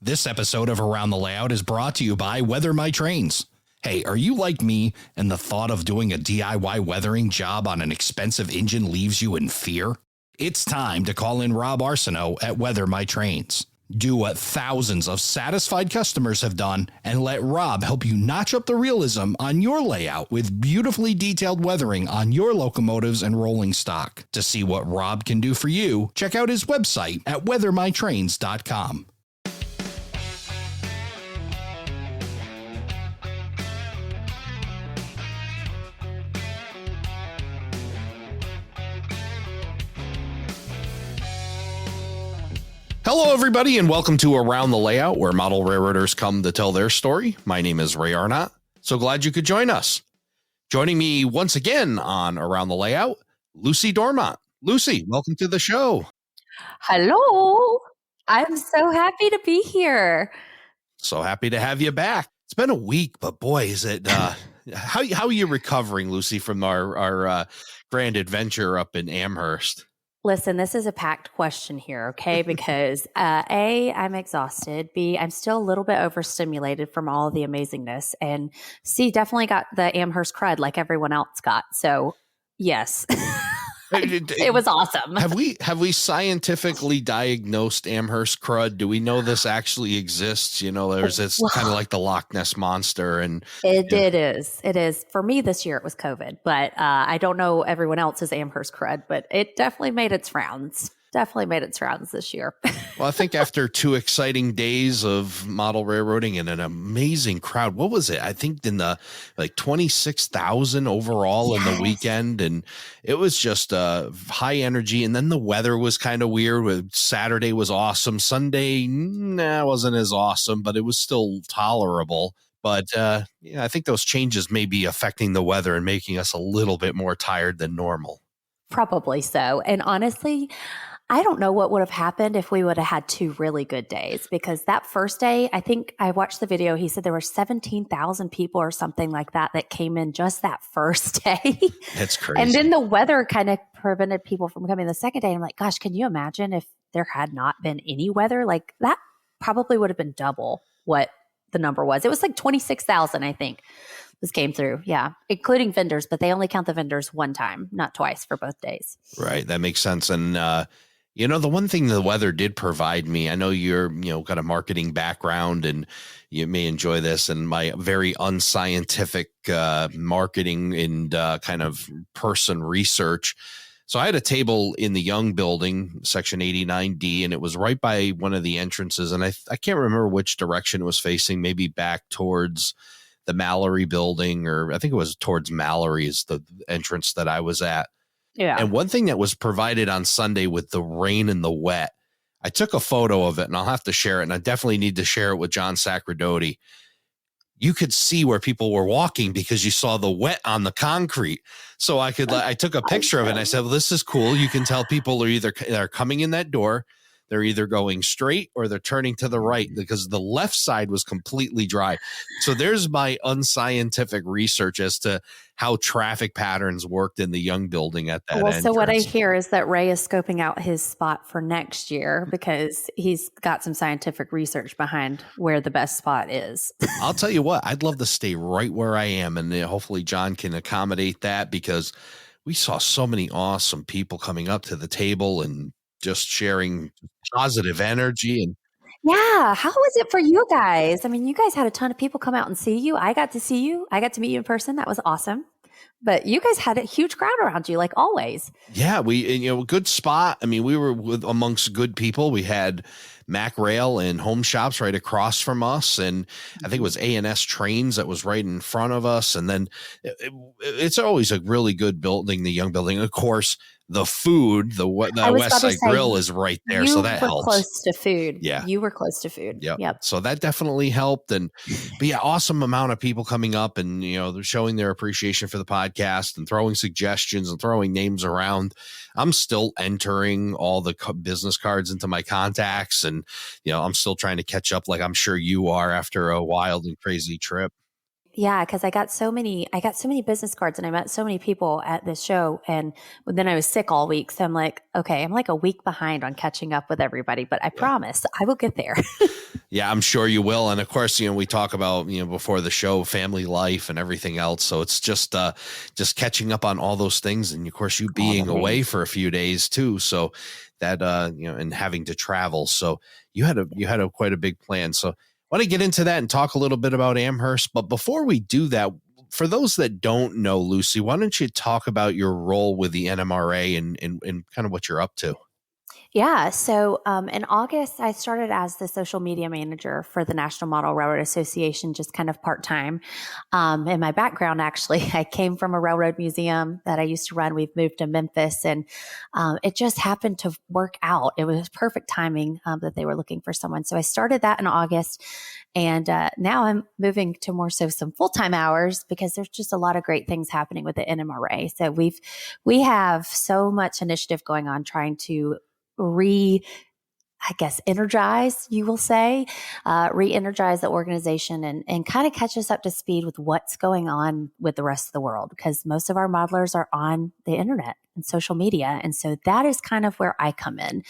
This episode of Around the Layout is brought to you by Weather My Trains. Hey, are you like me and the thought of doing a DIY weathering job on an expensive engine leaves you in fear? It's time to call in Rob Arsenault at Weather My Trains. Do what thousands of satisfied customers have done and let Rob help you notch up the realism on your layout with beautifully detailed weathering on your locomotives and rolling stock. To see what Rob can do for you, check out his website at weathermytrains.com. Hello, everybody, and welcome to Around the Layout, where model railroaders come to tell their story. My name is Ray Arnott. So glad you could join us. Joining me once again on Around the Layout, Lucy Dormont. Lucy, welcome to the show. Hello. I'm so happy to be here. So happy to have you back. It's been a week, but boy, is it how are you recovering, Lucy, from our grand adventure up in Amherst? Listen, this is a packed question here, okay? Because A, I'm exhausted. B, I'm still a little bit overstimulated from all of the amazingness. And C, definitely got the Amherst crud like everyone else got. So, yes. It was awesome. Have we scientifically diagnosed Amherst crud? Do we know this actually exists? You know, there's this kind of like the Loch Ness monster, and it is. For me this year, it was COVID, but I don't know everyone else's Amherst crud, but it definitely made its rounds. This year. Well, I think after 2 exciting days of model railroading and an amazing crowd, what was it? I think in the 26,000 overall in the weekend. And it was just high energy. And then the weather was kind of weird. Saturday was awesome. Sunday, wasn't as awesome, but it was still tolerable. But I think those changes may be affecting the weather and making us a little bit more tired than normal. Probably so. And honestly, I don't know what would have happened if we would have had 2 really good days, because that first day, I think I watched the video. He said there were 17,000 people or something like that came in just that first day. That's crazy. And then the weather kind of prevented people from coming the second day. I'm like, gosh, can you imagine if there had not been any weather? Like that probably would have been double what the number was. It was like 26,000, I think. This came through, yeah, including vendors, but they only count the vendors one time, not twice for both days. Right. That makes sense. And, the one thing the weather did provide me, I know you're, got a marketing background and you may enjoy this, and my very unscientific marketing and kind of person research. So I had a table in the Young building, section 89D, and it was right by one of the entrances. And I can't remember which direction it was facing, maybe back towards the Mallory building, or I think it was towards Mallory is the entrance that I was at. Yeah. And one thing that was provided on Sunday with the rain and the wet, I took a photo of it and I'll have to share it. And I definitely need to share it with John Sacradotti. You could see where people were walking because you saw the wet on the concrete. So I took a picture of it and I said, well, this is cool. You can tell people they're coming in that door. They're either going straight or they're turning to the right, because the left side was completely dry. So there's my unscientific research as to how traffic patterns worked in the Young building at that entrance. So what I hear is that Ray is scoping out his spot for next year because he's got some scientific research behind where the best spot is. I'll tell you what, I'd love to stay right where I am. And hopefully John can accommodate that, because we saw so many awesome people coming up to the table and just sharing positive energy. And yeah, how was it for you guys? I mean, you guys had a ton of people come out and see you. I got to see you. I got to meet you in person. That was awesome. But you guys had a huge crowd around you, like always. Yeah, good spot. I mean, we were amongst good people. We had Mac Rail and Home Shops right across from us, and I think it was A&S Trains that was right in front of us. And then it's always a really good building, the Young building. Of course, the food, the West Side Grill is right there, so that helps. You were close to food. Yeah, you were close to food. Yep. So that definitely helped. But yeah, awesome amount of people coming up and they're showing their appreciation for the podcast and throwing suggestions and throwing names around. I'm still entering all the business cards into my contacts, and I'm still trying to catch up, like I'm sure you are, after a wild and crazy trip. Yeah, because I got so many business cards and I met so many people at this show, and then I was sick all week. So I'm like, okay, I'm like a week behind on catching up with everybody, but I promise I will get there. Yeah, I'm sure you will. And of course, we talk about, before the show, family life and everything else. So it's just catching up on all those things. And of course, you All the being away things. for a few days too. So that, and having to travel. So you had a quite a big plan. So I want to get into that and talk a little bit about Amherst. But before we do that, for those that don't know, Lucy, why don't you talk about your role with the NMRA and kind of what you're up to? Yeah. So in August, I started as the social media manager for the National Model Railroad Association, just kind of part time. And my background, actually, I came from a railroad museum that I used to run. We've moved to Memphis, and it just happened to work out. It was perfect timing that they were looking for someone. So I started that in August. And now I'm moving to more so some full time hours because there's just a lot of great things happening with the NMRA. So we have so much initiative going on trying to energize, you will say, re-energize the organization and kind of catch us up to speed with what's going on with the rest of the world, because most of our modelers are on the internet and social media. And so that is kind of where I come in.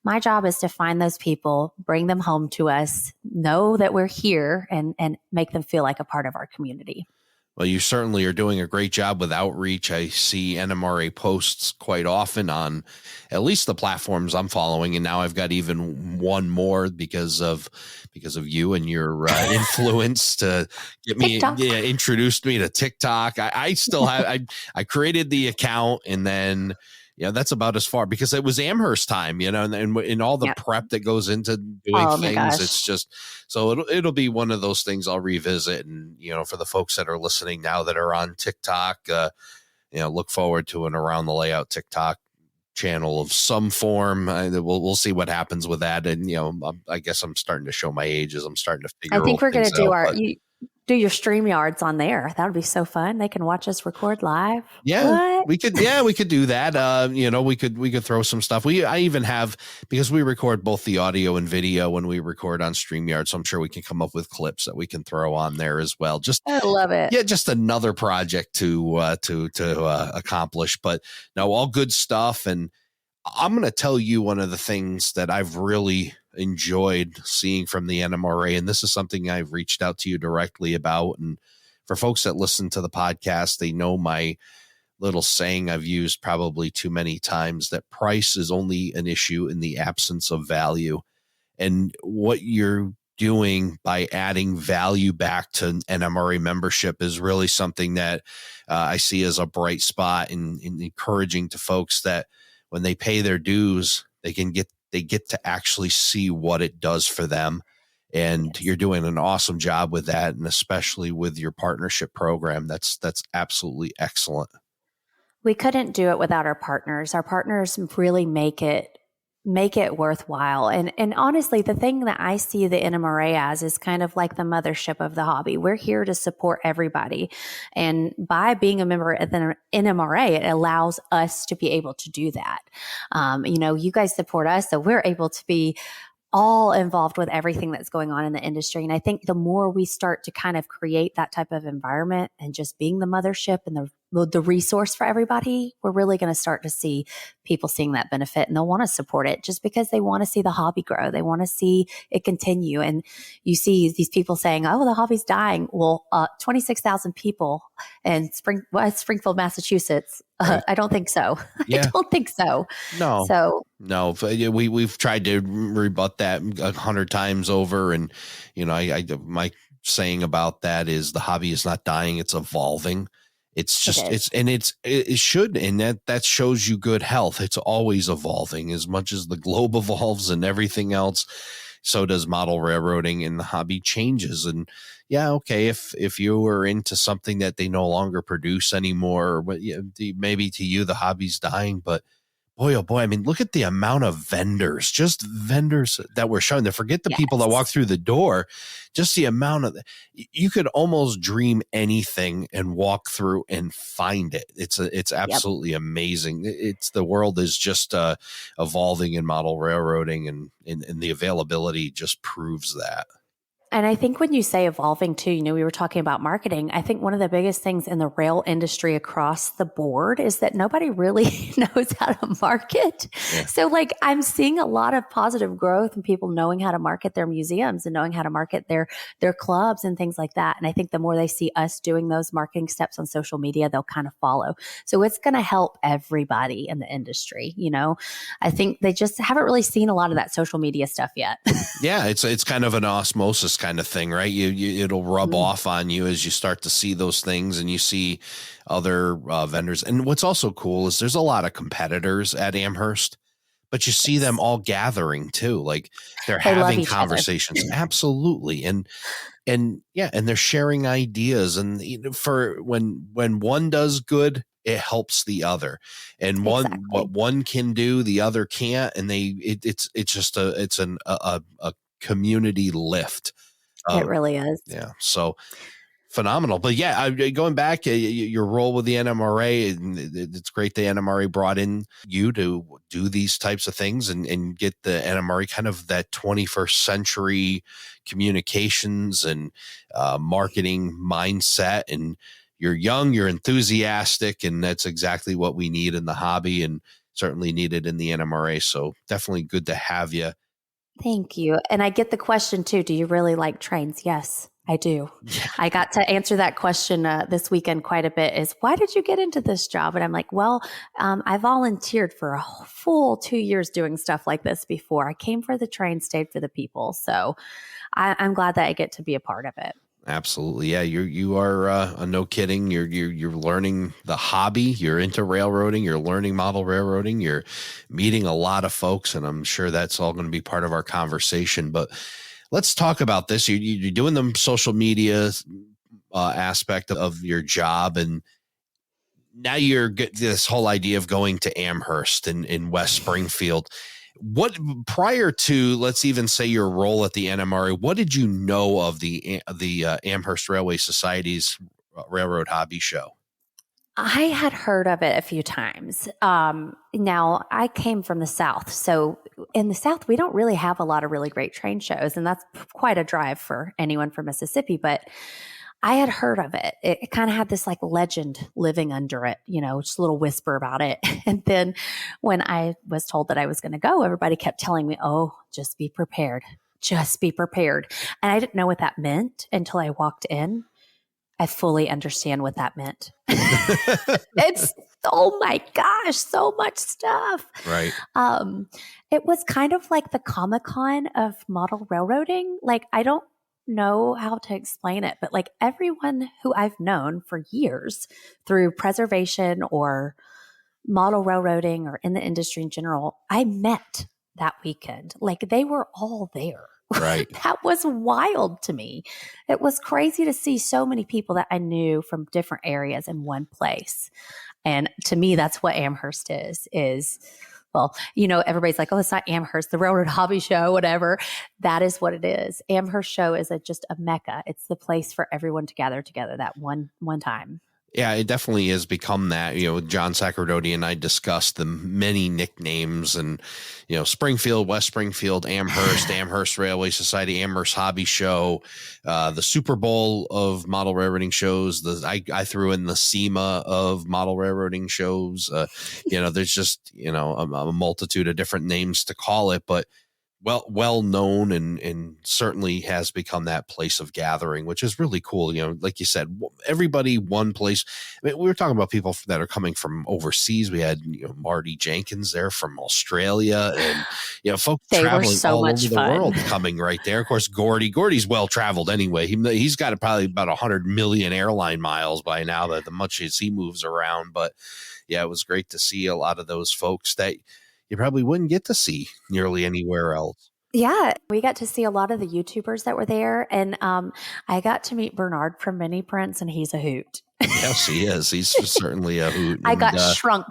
My job is to find those people, bring them home to us, know that we're here, and make them feel like a part of our community. Well, you certainly are doing a great job with outreach. I see NMRA posts quite often on at least the platforms I'm following, and now I've got even one more because of you and your influence to get me TikTok. introduced me to TikTok. I still have I created the account, and then that's about as far, because it was Amherst time, and all the Yeah. prep that goes into doing Oh my things. gosh. It's just, so it'll be one of those things I'll revisit. And, for the folks that are listening now that are on TikTok, look forward to an Around the Layout TikTok channel of some form. We'll see what happens with that. And, I guess I'm starting to show my age as I'm starting to I figure think old we're going things to do out. But you do your stream yards on there. That would be so fun. They can watch us record live. yeah, What? we could do that. We could throw some stuff. I even have, because we record both the audio and video when we record on StreamYard. So I'm sure we can come up with clips that we can throw on there as well. I love it. Just another project to accomplish. But no, all good stuff. And I'm going to tell you one of the things that I've really enjoyed seeing from the NMRA, and this is something I've reached out to you directly about. And for folks that listen to the podcast, they know my little saying I've used probably too many times, that price is only an issue in the absence of value. And what you're doing by adding value back to NMRA membership is really something that I see as a bright spot in encouraging to folks that when they pay their dues, they get to actually see what it does for them. And Yes. you're doing an awesome job with that, and especially with your partnership program. That's absolutely excellent. We couldn't do it without our partners. Our partners really make it worthwhile. And honestly, the thing that I see the NMRA as is kind of like the mothership of the hobby. We're here to support everybody. And by being a member at the NMRA, it allows us to be able to do that. You guys support us, so we're able to be all involved with everything that's going on in the industry. And I think the more we start to kind of create that type of environment and just being the mothership and the resource for everybody, we're really going to start to see people seeing that benefit, and they'll want to support it just because they want to see the hobby grow. They want to see it continue. And you see these people saying, oh, the hobby's dying. Well, 26,000 people in Springfield, Massachusetts. Right. I don't think so. Yeah. I don't think so. No. So No, we've tried to rebut that 100 times over. And, my saying about that is the hobby is not dying, it's evolving. It's just, it is. it should. And that shows you good health. It's always evolving. As much as the globe evolves and everything else, so does model railroading, and the hobby changes. And yeah, okay, if you were into something that they no longer produce anymore, but maybe to you the hobby's dying, but boy, oh boy, I mean, look at the amount of just vendors that were showing. To forget the people that walk Yes. through the door, just the amount of, you could almost dream anything and walk through and find it. It's Yep. absolutely amazing. The world is just evolving in model railroading, and the availability just proves that. And I think when you say evolving too, we were talking about marketing. I think one of the biggest things in the rail industry across the board is that nobody really knows how to market. Yeah. So like I'm seeing a lot of positive growth and people knowing how to market their museums and knowing how to market their clubs and things like that. And I think the more they see us doing those marketing steps on social media, they'll kind of follow. So it's going to help everybody in the industry. I think they just haven't really seen a lot of that social media stuff yet. Yeah, it's kind of an osmosis kind of thing, right? It'll rub off on you as you start to see those things and you see other vendors. And what's also cool is there's a lot of competitors at Amherst, but you see them all gathering too. Like they're having conversations. Absolutely. And they're sharing ideas. And for when one does good, it helps the other, and what one can do, the other can't. And it's just a community lift. It really is. Yeah. So phenomenal. But yeah, going back, your role with the NMRA, it's great the NMRA brought in you to do these types of things and get the NMRA kind of that 21st century communications and marketing mindset. And you're young, you're enthusiastic, and that's exactly what we need in the hobby and certainly needed in the NMRA. So definitely good to have you. Thank you. And I get the question too, do you really like trains? Yes, I do. Yeah. I got to answer that question this weekend quite a bit is, why did you get into this job? And I'm like, well, I volunteered for a full 2 years doing stuff like this before. I came for the train, stayed for the people. So I'm glad that I get to be a part of it. Absolutely. Yeah. You are no kidding. You're learning the hobby. You're into railroading. You're learning model railroading. You're meeting a lot of folks, and I'm sure that's all going to be part of our conversation. But let's talk about this. You're doing the social media aspect of your job, and now you're this whole idea of going to Amherst in West Springfield. What, prior to, let's even say, your role at the NMRA, what did you know of the Amherst Railway Society's Railroad Hobby Show? I had heard of it a few times. Now, I came from the South. So in the South, we don't really have a lot of really great train shows. And that's quite a drive for anyone from Mississippi. But I had heard of it. It kind of had this like legend living under it, just a little whisper about it. And then when I was told that I was going to go, everybody kept telling me, oh, just be prepared. Just be prepared. And I didn't know what that meant until I walked in. I fully understand what that meant. It's, oh my gosh, so much stuff. Right. It was kind of like the Comic-Con of model railroading. Like, I don't know how to explain it, but like everyone who I've known for years through preservation or model railroading or in the industry in general, I met that weekend. Like they were all there. Right. That was wild to me. It was crazy to see so many people that I knew from different areas in one place. And to me, that's what Amherst is, well, everybody's like, oh, it's not Amherst, the Railroad Hobby Show, whatever. That is what it is. Amherst Show is just a mecca. It's the place for everyone to gather together that one time. Yeah, it definitely has become that. John Sacerdoti and I discussed the many nicknames and, Springfield, West Springfield, Amherst, Amherst Railway Society, Amherst Hobby Show, the Super Bowl of model railroading shows. I threw in the SEMA of model railroading shows. There's just, a multitude of different names to call it, but well known and certainly has become that place of gathering, which is really cool. Like you said, everybody one place. I mean, we were talking about people that are coming from overseas. We had Marty Jenkins there from Australia, and folks traveling all over the world coming right there. Of course, Gordy's well traveled anyway. He's got probably about 100 million airline miles by now, that the much as he moves around. But yeah, it was great to see a lot of those folks that you probably wouldn't get to see nearly anywhere else. Yeah, we got to see a lot of the YouTubers that were there. And I got to meet Bernard from Mini Prince, and he's a hoot. Yes, he is. He's certainly a hoot. I got shrunk.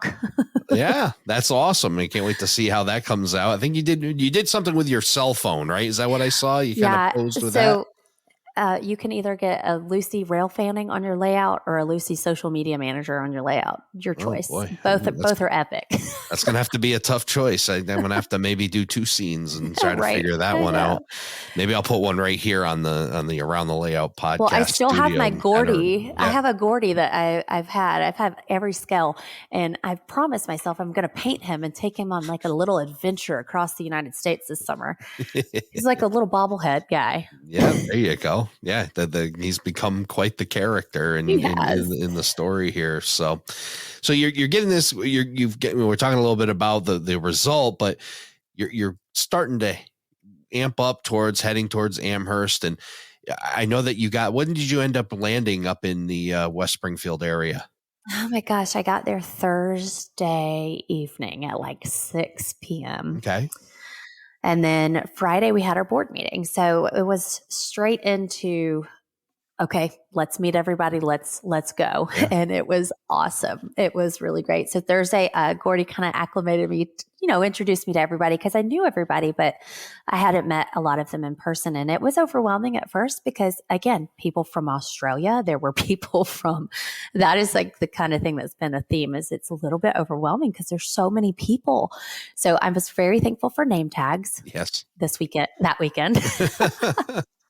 Yeah, that's awesome. I can't wait to see how that comes out. I think you did something with your cell phone, right? Is that what I saw? You kind of posed with that? You can either get a Lucy rail fanning on your layout or a Lucy social media manager on your layout. Your Oh choice. boy, Both are epic. that's going to have to be a tough choice. I'm going to have to maybe do 2 scenes and try to Right. figure that I one know. out. Maybe I'll put one right here on the Around the Layout Well, I podcast still have studio. my Gordy. I Yeah. have a Gordy that I've had. I've had every scale, and I've promised myself I'm going to paint him and take him on like a little adventure across the United States this summer. He's like a little bobblehead guy. Yeah, there you go. Yeah, he's become quite the character He has. in the story here. So you're getting this. We're talking a little bit about the result, but you're starting to amp up towards heading towards Amherst, and I know that you got. When did you end up landing up in the West Springfield area? Oh my gosh, I got there Thursday evening at like 6 p.m. Okay. And then Friday we had our board meeting. So it was straight into, okay, let's meet everybody. Let's go. Yeah. And it was awesome. It was really great. So Thursday, Gordy kind of acclimated me, introduced me to everybody because I knew everybody, but I hadn't met a lot of them in person. And it was overwhelming at first because, again, people from Australia, there were people from, that is like the kind of thing that's been a theme, is it's a little bit overwhelming because there's so many people. So I was very thankful for name tags. Yes. That weekend.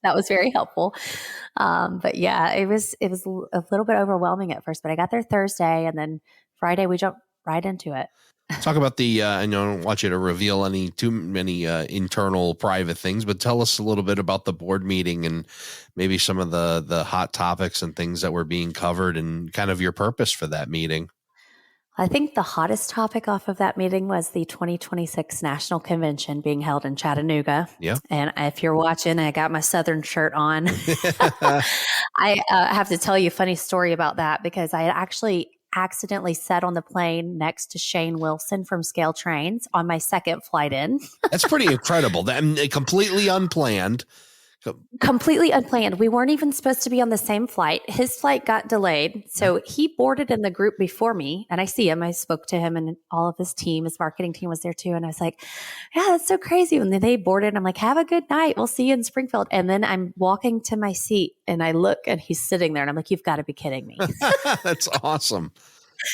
That was very helpful. But yeah, it was a little bit overwhelming at first, but I got there Thursday, and then Friday we jumped right into it. Talk about the, I don't want you to reveal too many internal private things, but tell us a little bit about the board meeting and maybe some of the hot topics and things that were being covered and kind of your purpose for that meeting. I think the hottest topic off of that meeting was the 2026 National Convention being held in Chattanooga. Yeah. And if you're watching, I got my Southern shirt on. I have to tell you a funny story about that because I actually accidentally sat on the plane next to Shane Wilson from Scale Trains on my second flight in. That's pretty incredible. That completely unplanned. Completely unplanned. We weren't even supposed to be on the same flight. His flight got delayed. So he boarded in the group before me, and I see him. I spoke to him, and all of his team, his marketing team was there too. And I was like, yeah, that's so crazy. And then they boarded. I'm like, have a good night. We'll see you in Springfield. And then I'm walking to my seat and I look and he's sitting there and I'm like, you've got to be kidding me. That's awesome.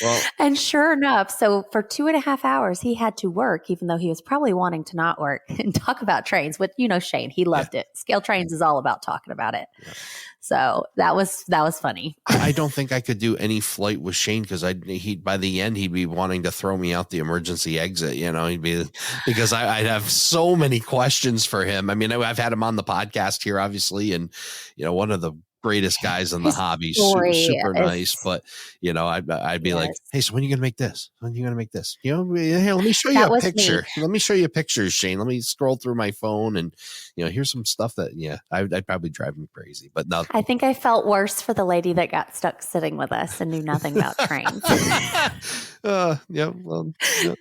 Well, and sure enough, so for 2.5 hours, he had to work, even though he was probably wanting to not work and talk about trains. But Shane, he loved it. Scale Trains is all about talking about it. Yeah. So that was funny. I don't think I could do any flight with Shane because by the end he'd be wanting to throw me out the emergency exit. He'd be because I'd have so many questions for him. I mean, I've had him on the podcast here, obviously, and one of the greatest guys in the hobby, super nice. But I'd be like, hey, so when are you gonna make this? When are you gonna make this? Here, let me show you a picture. Let me show you pictures, Shane. Let me scroll through my phone and here's some stuff that I'd probably drive me crazy. But no, I think I felt worse for the lady that got stuck sitting with us and knew nothing about trains.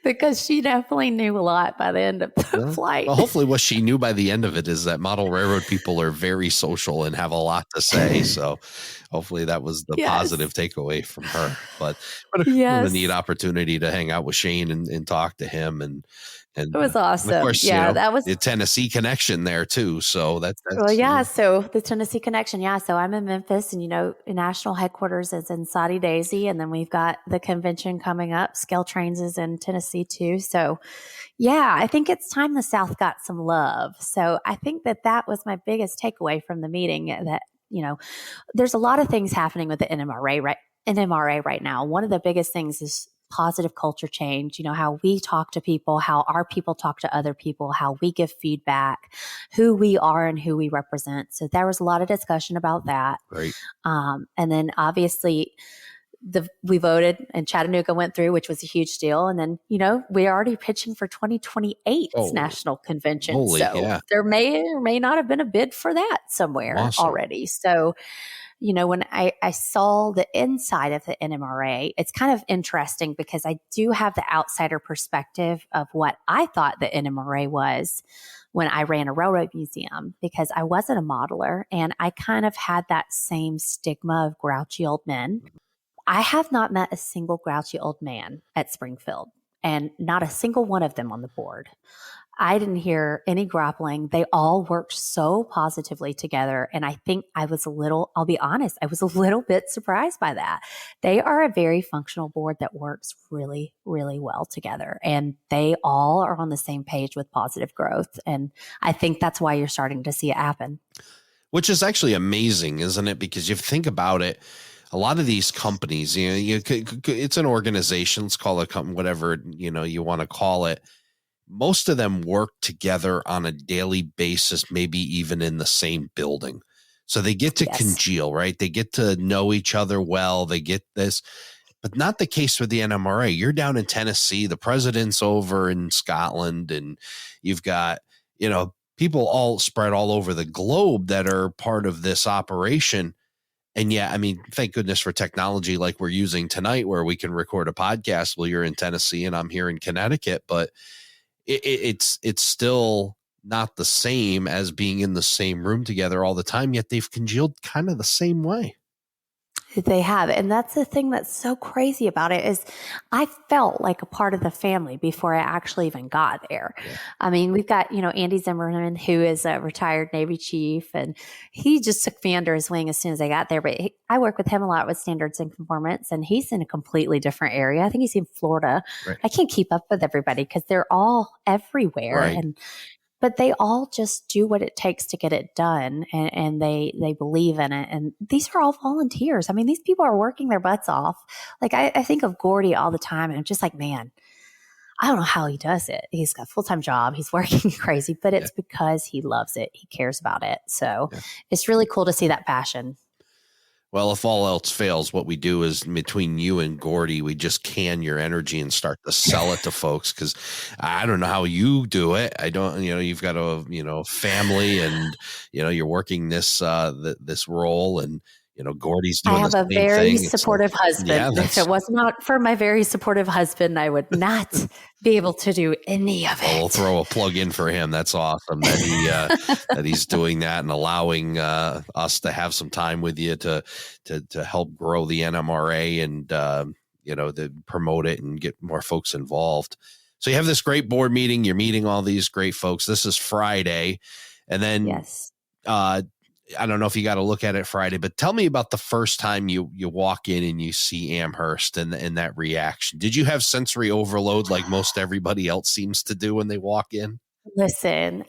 Because she definitely knew a lot by the end of the flight. Well, hopefully what she knew by the end of it is that model railroad people are very social and have a lot to say. So hopefully that was the positive takeaway from her. But what a neat opportunity to hang out with Shane and talk to him. And it was awesome. Of course, that was the Tennessee connection there too. So that's so the Tennessee connection. Yeah. So I'm in Memphis and, national headquarters is in Soddy Daisy. And then we've got the convention coming up. Scale Trains is in Tennessee too. So I think it's time the South got some love. So I think that was my biggest takeaway from the meeting, that, there's a lot of things happening with the NMRA right now. One of the biggest things is positive culture change, how we talk to people, how our people talk to other people, how we give feedback, who we are and who we represent. So there was a lot of discussion about that. Right. And then obviously we voted and Chattanooga went through, which was a huge deal. And then, we're already pitching for 2028's national convention. There may or may not have been a bid for that somewhere already. So when I saw the inside of the NMRA, it's kind of interesting because I do have the outsider perspective of what I thought the NMRA was when I ran a railroad museum, because I wasn't a modeler and I kind of had that same stigma of grouchy old men. I have not met a single grouchy old man at Springfield, and not a single one of them on the board. I didn't hear any grappling. They all worked so positively together. And I think I'll be honest, I was a little bit surprised by that. They are a very functional board that works really, really well together. And they all are on the same page with positive growth. And I think that's why you're starting to see it happen. Which is actually amazing, isn't it? Because you think about it, a lot of these companies, it's an organization, let's call it whatever, you want to call it. Most of them work together on a daily basis, maybe even in the same building. So they get to congeal, right? They get to know each other well. They get this, but not the case with the NMRA. You're down in Tennessee, the president's over in Scotland, and you've got, people all spread all over the globe that are part of this operation. And yeah, I mean, thank goodness for technology like we're using tonight, where we can record a podcast while you're in Tennessee and I'm here in Connecticut, but it's still not the same as being in the same room together all the time, yet they've congealed kind of the same way. They have. And that's the thing that's so crazy about it is I felt like a part of the family before I actually even got there. Yeah. I mean, we've got, Andy Zimmerman, who is a retired Navy chief, and he just took me under his wing as soon as I got there. But I work with him a lot with standards and conformance, and he's in a completely different area. I think he's in Florida. Right. I can't keep up with everybody because they're all everywhere. Right. But they all just do what it takes to get it done, and they believe in it. And these are all volunteers. I mean, these people are working their butts off. Like I think of Gordy all the time, and I'm just like, man, I don't know how he does it. He's got a full-time job. He's working crazy, but it's because he loves it. He cares about it. So it's really cool to see that passion. Well, if all else fails, what we do is between you and Gordy, we just can your energy and start to sell it to folks. Cause I don't know how you do it. I don't, you've got a, family and, you're working this role, and, Gordy's doing the same thing. I have a very supportive husband. If it was not for my very supportive husband, I would not be able to do any of it. We'll throw a plug in for him. That's awesome that that he's doing that and allowing us to have some time with you to help grow the NMRA and to promote it and get more folks involved. So you have this great board meeting. You're meeting all these great folks. This is Friday, and then I don't know if you got to look at it Friday, but tell me about the first time you walk in and you see Amherst and that reaction. Did you have sensory overload like most everybody else seems to do when they walk in? Listen,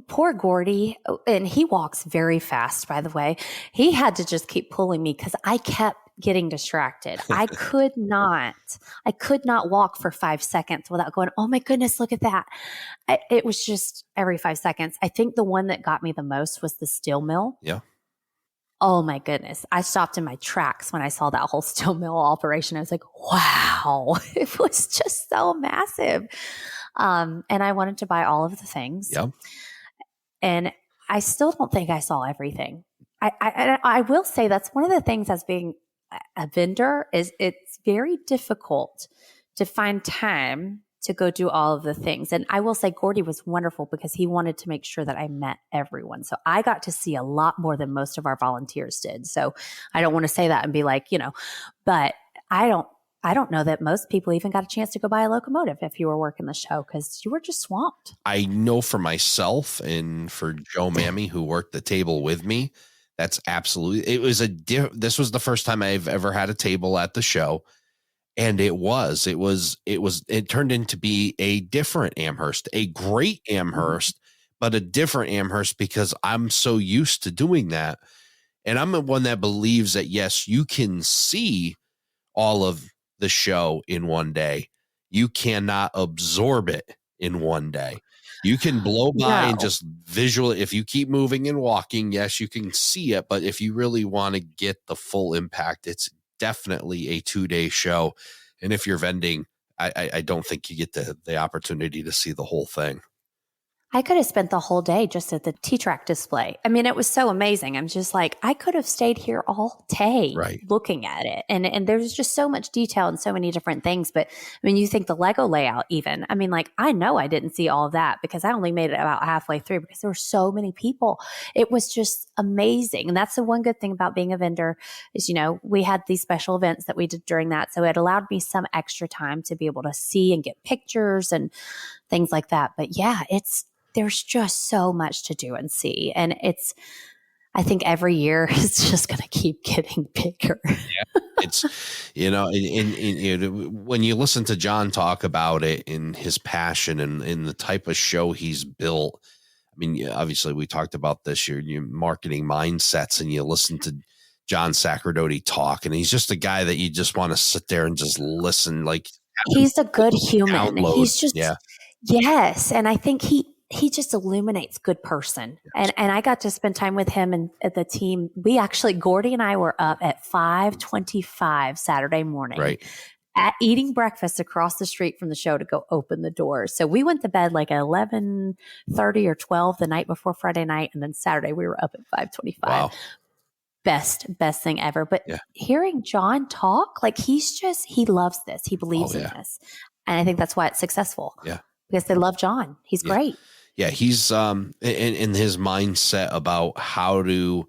poor Gordy, and he walks very fast, by the way. He had to just keep pulling me because I kept getting distracted. I could not walk for 5 seconds without going, oh my goodness, look at that. It was just every 5 seconds. I think the one that got me the most was the steel mill. Yeah. Oh my goodness. I stopped in my tracks when I saw that whole steel mill operation. I was like, wow, it was just so massive. And I wanted to buy all of the things. Yeah. And I still don't think I saw everything. I will say that's one of the things as being a vendor is it's very difficult to find time to go do all of the things. And I will say Gordy was wonderful because he wanted to make sure that I met everyone. So I got to see a lot more than most of our volunteers did. So I don't want to say that and be like, but I don't know that most people even got a chance to go buy a locomotive if you were working the show because you were just swamped. I know for myself and for Joe Mammy, who worked the table with me, that's absolutely, this was the first time I've ever had a table at the show. And it turned into be a different Amherst, a great Amherst, but a different Amherst because I'm so used to doing that. And I'm the one that believes that, yes, you can see all of the show in one day. You cannot absorb it in one day. You can blow by and just visually, if you keep moving and walking, yes, you can see it. But if you really want to get the full impact, it's definitely a 2-day show. And if you're vending, I don't think you get the opportunity to see the whole thing. I could have spent the whole day just at the T-Track display. I mean, it was so amazing. I'm just like, I could have stayed here all day looking at it. And there's just so much detail and so many different things. But I mean, you think the Lego layout even, I mean, like, I know I didn't see all of that because I only made it about halfway through because there were so many people. It was just amazing. And that's the one good thing about being a vendor is, we had these special events that we did during that. So it allowed me some extra time to be able to see and get pictures and things like that. But yeah, there's just so much to do and see. And I think every year it's just going to keep getting bigger. It's, when you listen to John talk about it and his passion and in the type of show he's built, I mean, obviously we talked about this, your marketing mindsets, and you listen to John Sacerdoti talk, and he's just a guy that you just want to sit there and just listen. Like, He's a good human. download. He's just, yes. And I think he just illuminates good person. And I got to spend time with him and the team. Gordy and I were up at 5:25 Saturday morning. Right. At eating breakfast across the street from the show to go open the doors. So we went to bed like 11:30 or 12 the night before Friday night. And then Saturday we were up at 5:25. Wow. Best thing ever. But hearing John talk, like he loves this. He believes in this. And I think that's why it's successful. Yeah. Because they love John. He's great. Yeah. He's in his mindset about how to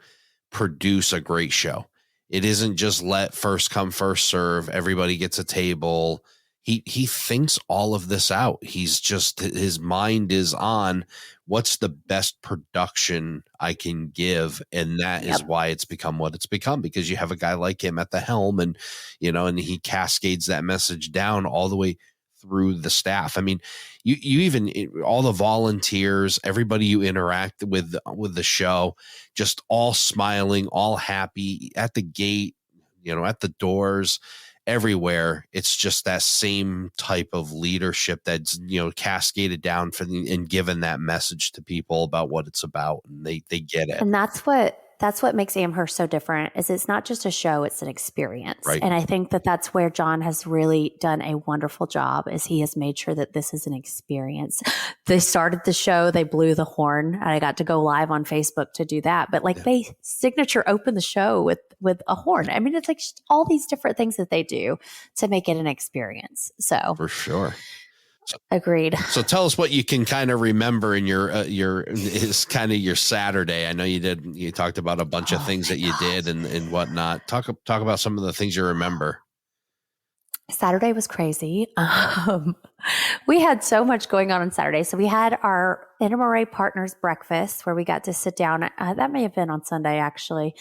produce a great show. It isn't just let first come, first serve. Everybody gets a table. He thinks all of this out. His mind is on what's the best production I can give. And that is why it's become what it's become, because you have a guy like him at the helm, and, and he cascades that message down all the way through the staff. I mean, you even all the volunteers, everybody you interact with the show, just all smiling, all happy at the gate, at the doors, everywhere. It's just that same type of leadership that's, cascaded down and given that message to people about what it's about, and they get it. And that's what makes Amherst so different, is it's not just a show, it's an experience. Right. And I think that's where John has really done a wonderful job, is he has made sure that this is an experience. They started the show, they blew the horn, and I got to go live on Facebook to do that. But they signature open the show with a horn. I mean, it's like just all these different things that they do to make it an experience. So for sure. Agreed. So tell us what you can kind of remember in your Saturday. I know you talked about a bunch of things that you did and whatnot. Talk about some of the things you remember. Saturday was crazy. We had so much going on Saturday. So we had our NMRA partners breakfast where we got to sit down. That may have been on Sunday, actually.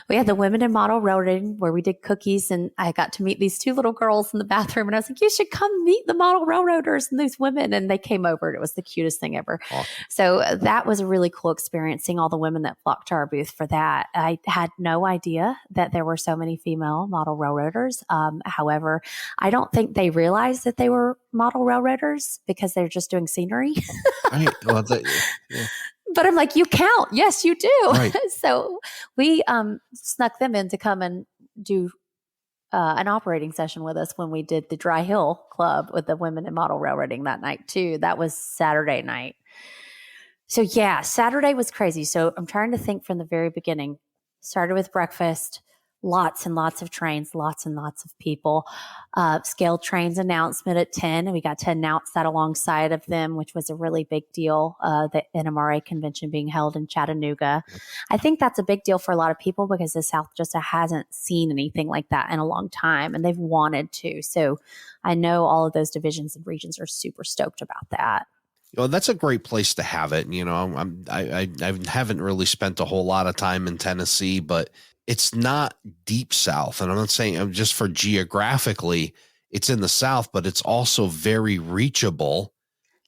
We had the women in model railroading where we did cookies, and I got to meet these two little girls in the bathroom, and I was like, you should come meet the model railroaders and these women. And they came over, and it was the cutest thing ever. Awesome. So that was a really cool experience, seeing all the women that flocked to our booth for that. I had no idea that there were so many female model railroaders. However, I don't think they realized that they were model railroaders because they're just doing scenery. Right. Well, But I'm like, you count. Yes, you do. Right. So we snuck them in to come and do an operating session with us when we did the Dry Hill Club with the women in model railroading that night too. That was Saturday night. So yeah, Saturday was crazy. So I'm trying to think from the very beginning. Started with breakfast. Lots and lots of trains, lots and lots of people. Scaled trains announcement at 10, and we got to announce that alongside of them, which was a really big deal, the NMRA convention being held in Chattanooga. I think that's a big deal for a lot of people because the South just hasn't seen anything like that in a long time, and they've wanted to. So I know all of those divisions and regions are super stoked about that. Well, that's a great place to have it. I haven't really spent a whole lot of time in Tennessee, but it's not deep South. And I'm not saying just for geographically, it's in the South, but it's also very reachable.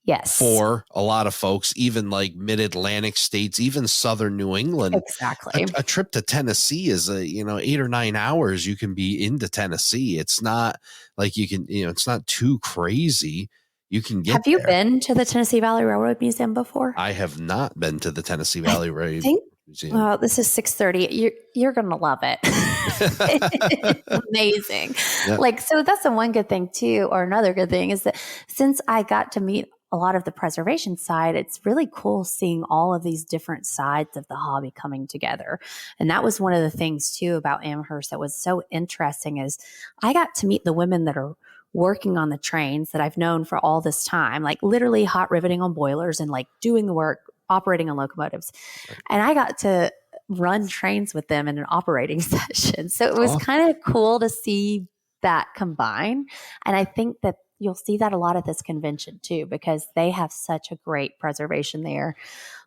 Yes. For a lot of folks, even like mid-Atlantic states, even Southern New England. Exactly. A trip to Tennessee is 8 or 9 hours. You can be into Tennessee. It's not like you can, it's not too crazy. You can get Have you there. Been to the Tennessee Valley Railroad Museum before? I have not been to the Tennessee Valley Railroad Museum. Well, this is 6:30. You're going to love it. It's amazing. Yep. So that's the one good thing too, or another good thing is that since I got to meet a lot of the preservation side, it's really cool seeing all of these different sides of the hobby coming together. And that was one of the things too about Amherst that was so interesting is I got to meet the women that are working on the trains that I've known for all this time, like literally hot riveting on boilers and like doing the work, operating on locomotives. Right. And I got to run trains with them in an operating session. So it was kind of cool to see that combine. And I think that you'll see that a lot at this convention too, because they have such a great preservation there.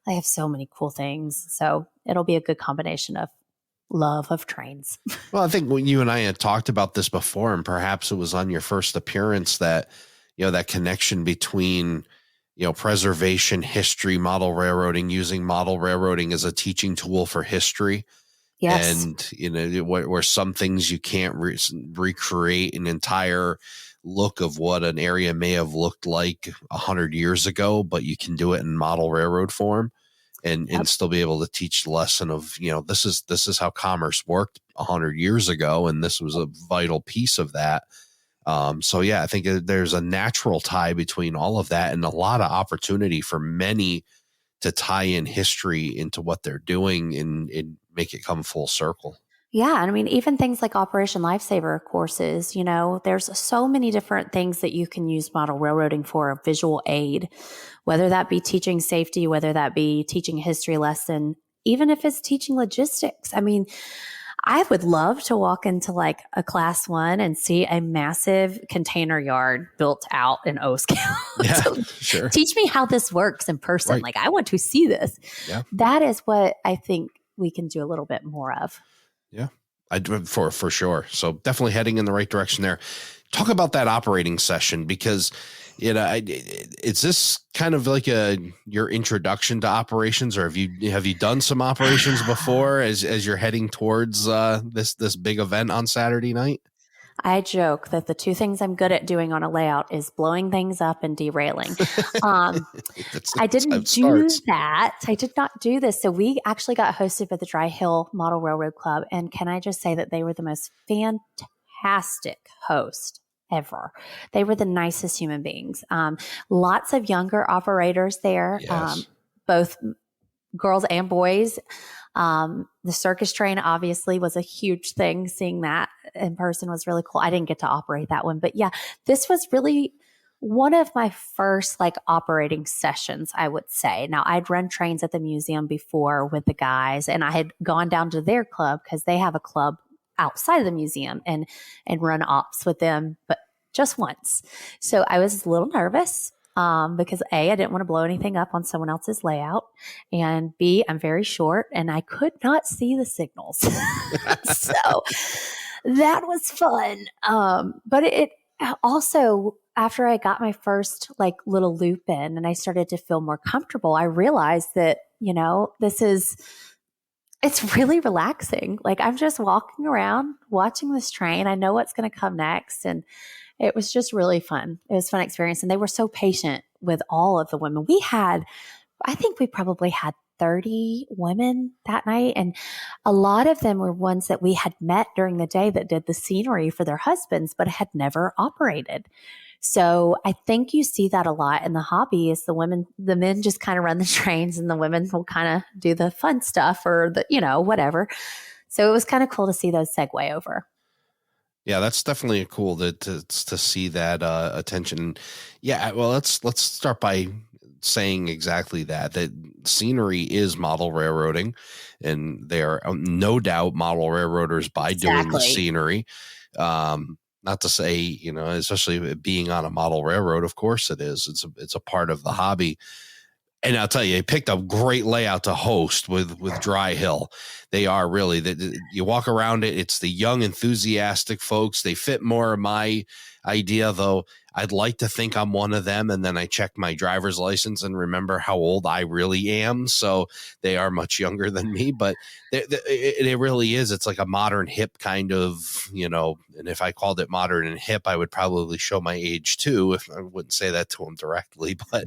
They have so many cool things. So it'll be a good combination of love of trains. Well, I think when you and I had talked about this before, and perhaps it was on your first appearance, that, that connection between, preservation, history, model railroading, using model railroading as a teaching tool for history. Yes. And, where some things you can't recreate an entire look of what an area may have looked like 100 years ago, but you can do it in model railroad form and still be able to teach the lesson of, this is how commerce worked 100 years ago. And this was a vital piece of that. So yeah, I think there's a natural tie between all of that and a lot of opportunity for many to tie in history into what they're doing and make it come full circle. Yeah. And I mean, even things like Operation Lifesaver courses, there's so many different things that you can use model railroading for a visual aid, whether that be teaching safety, whether that be teaching a history lesson, even if it's teaching logistics. I mean, I would love to walk into like a class 1 and see a massive container yard built out in O scale. Yeah, So sure. teach me how this works in person. Right. Like, I want to see this. Yeah. That is what I think we can do a little bit more of. Yeah, I do for sure. So definitely heading in the right direction there. Talk about that operating session, because it's this kind of like your introduction to operations, or have you done some operations before as you're heading towards this big event on Saturday night? I joke that the two things I'm good at doing on a layout is blowing things up and derailing. I didn't do that. I did not do this. So we actually got hosted by the Dry Hill Model Railroad Club. And can I just say that they were the most fantastic host ever. They were the nicest human beings. Lots of younger operators there, Yes. both girls and boys. The circus train obviously was a huge thing. Seeing that in person was really cool. I didn't get to operate that one, but yeah, this was really one of my first like operating sessions, I would say. Now, I'd run trains at the museum before with the guys, and I had gone down to their club because they have a club outside of the museum and run ops with them, but just once. So I was a little nervous. Because A, I didn't want to blow anything up on someone else's layout, and B, I'm very short and I could not see the signals. So that was fun. But it also, after I got my first like little loop in and I started to feel more comfortable, I realized that, it's really relaxing. Like, I'm just walking around watching this train. I know what's going to come next. And it was just really fun. It was a fun experience. And they were so patient with all of the women. I think we probably had 30 women that night. And a lot of them were ones that we had met during the day that did the scenery for their husbands, but had never operated. So I think you see that a lot in the hobby is the men just kind of run the trains and the women will kind of do the fun stuff or whatever. So it was kind of cool to see those segue over. Yeah, that's definitely cool to see that attention. Yeah, well, let's start by saying exactly that scenery is model railroading, and they are no doubt model railroaders by doing the scenery. Not to say, especially being on a model railroad, of course it is. It's a part of the hobby. And I'll tell you, they picked a great layout to host with Dry Hill. They are really you walk around it. It's the young, enthusiastic folks. They fit more of my idea, though. I'd like to think I'm one of them. And then I check my driver's license and remember how old I really am. So they are much younger than me, but it really is. It's like a modern hip kind of, and if I called it modern and hip, I would probably show my age too. If I wouldn't say that to them directly, but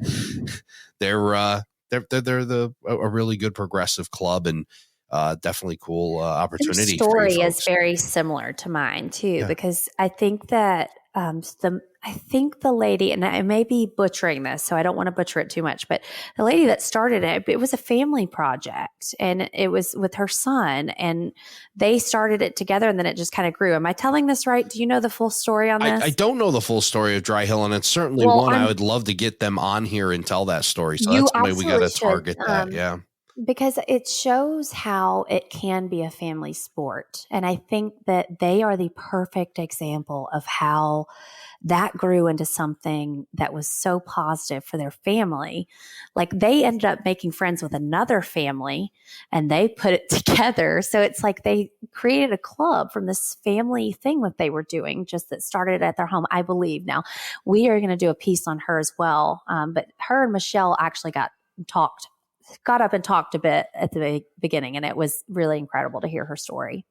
they're a really good progressive club and definitely cool opportunity. Their story is very similar to mine too, because I think that I think the lady, and I may be butchering this, so I don't want to butcher it too much, but the lady that started it was a family project and it was with her son and they started it together and then it just kind of grew. Am I telling this right? Do you know the full story on this? I don't know the full story of Dry Hill, and it's certainly one I would love to get them on here and tell that story. So that's the way we got to target that. Yeah. Because it shows how it can be a family sport. And I think that they are the perfect example of how that grew into something that was so positive for their family. Like they ended up making friends with another family and they put it together. So it's like they created a club from this family thing that they were doing, just that started at their home, I believe. Now, we are going to do a piece on her as well. But her and Michelle actually got up and talked a bit at the beginning, and it was really incredible to hear her story.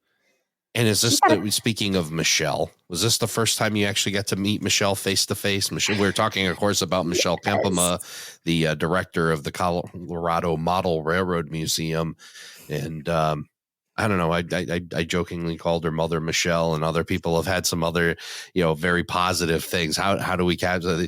And is She this got a, speaking of Michelle, was this the first time you actually got to meet Michelle face to face? We're talking, of course, about Michelle yes. Kempema, the director of the Colorado Model Railroad Museum. And I don't know. I jokingly called her Mother Michelle, and other people have had some other, very positive things. How do we capture?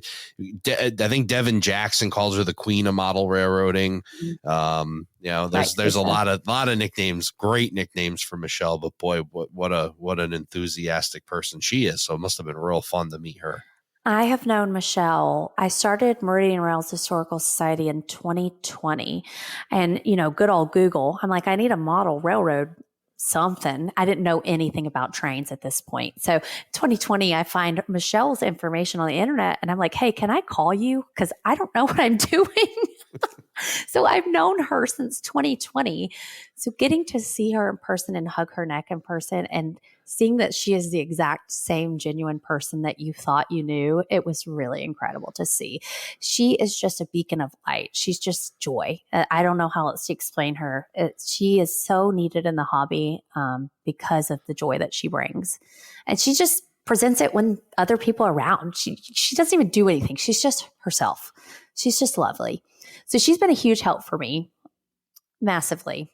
I think Devin Jackson calls her the Queen of Model Railroading. There's a lot of nicknames, great nicknames for Michelle. But boy, what an enthusiastic person she is. So it must have been real fun to meet her. I have known Michelle. I started Meridian Rails Historical Society in 2020. And, good old Google, I'm like, I need a model railroad something. I didn't know anything about trains at this point. So 2020, I find Michelle's information on the internet and I'm like, hey, can I call you? Because I don't know what I'm doing. So I've known her since 2020. So getting to see her in person and hug her neck in person and seeing that she is the exact same genuine person that you thought you knew, it was really incredible to see. She is just a beacon of light. She's just joy. I don't know how else to explain her. She is so needed in the hobby because of the joy that she brings. And she just presents it when other people are around. She doesn't even do anything. She's just herself. She's just lovely. So she's been a huge help for me, massively.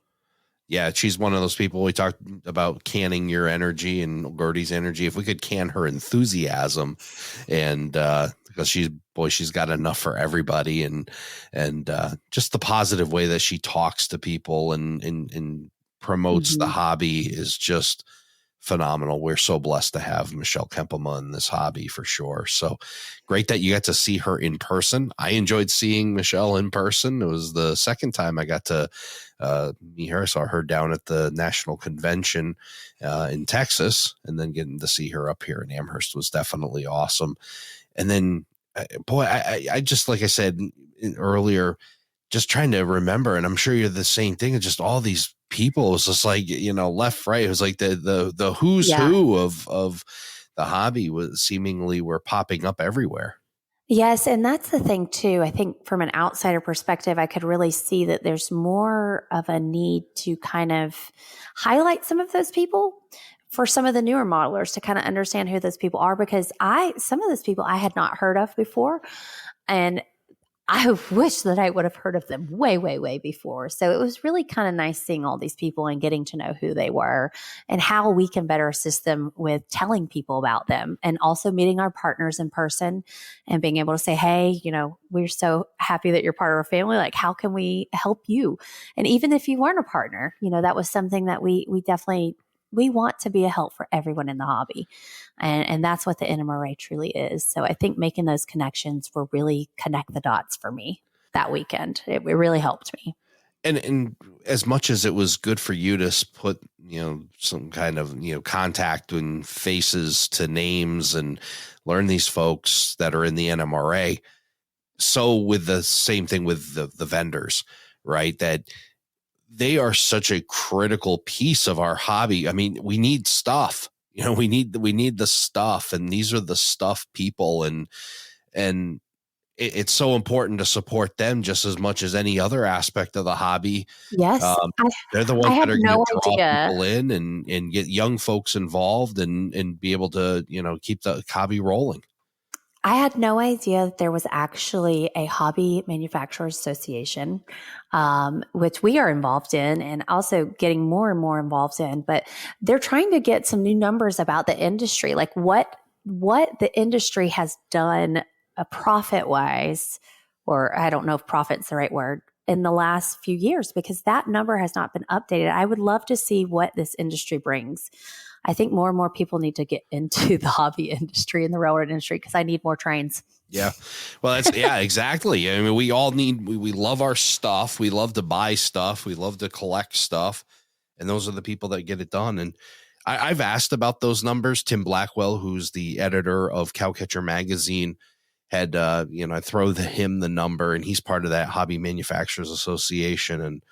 Yeah, she's one of those people. We talked about canning your energy and Gertie's energy. If we could can her enthusiasm, and because she's got enough for everybody, and just the positive way that she talks to people and promotes the hobby is just phenomenal. We're so blessed to have Michelle Kempema in this hobby for sure. So great that you got to see her in person. I enjoyed seeing Michelle in person. It was the second time I got to meet her. I saw her down at the national convention in Texas, and then getting to see her up here in Amherst was definitely awesome. And then, boy, I just, like I said earlier, just trying to remember, and I'm sure you're the same thing. It's just all these people. It was just like, left, right. It was like the who's who of the hobby was seemingly were popping up everywhere. Yes. And that's the thing too. I think from an outsider perspective, I could really see that there's more of a need to kind of highlight some of those people for some of the newer modelers to kind of understand who those people are, because some of those people I had not heard of before. And I wish that I would have heard of them way, way, way before. So it was really kind of nice seeing all these people and getting to know who they were and how we can better assist them with telling people about them, and also meeting our partners in person and being able to say, hey, we're so happy that you're part of our family. Like, how can we help you? And even if you weren't a partner, that was something that we definitely, we want to be a help for everyone in the hobby. And that's what the NMRA truly is. So I think making those connections will really connect the dots for me that weekend. It really helped me. And as much as it was good for you to put, some kind of, contact and faces to names and learn these folks that are in the NMRA. So with the same thing with the vendors, right? That they are such a critical piece of our hobby. I mean, we need stuff, we need the stuff, and these are the stuff people, and it's so important to support them just as much as any other aspect of the hobby. Yes. They're the I ones had that are going no to draw idea. people in and get young folks involved and be able to, keep the hobby rolling. I had no idea that there was actually a hobby manufacturers association, which we are involved in and also getting more and more involved in. But they're trying to get some new numbers about the industry, like what the industry has done profit wise, or I don't know if profit's the right word, in the last few years, because that number has not been updated. I would love to see what this industry brings. I think more and more people need to get into the hobby industry and the railroad industry because I need more trains. Yeah. Well, that's, yeah, exactly. I mean, we all need, we love our stuff. We love to buy stuff. We love to collect stuff. And those are the people that get it done. And I've asked about those numbers. Tim Blackwell, who's the editor of Cowcatcher Magazine, had, I throw him the number, and he's part of that Hobby Manufacturers Association. And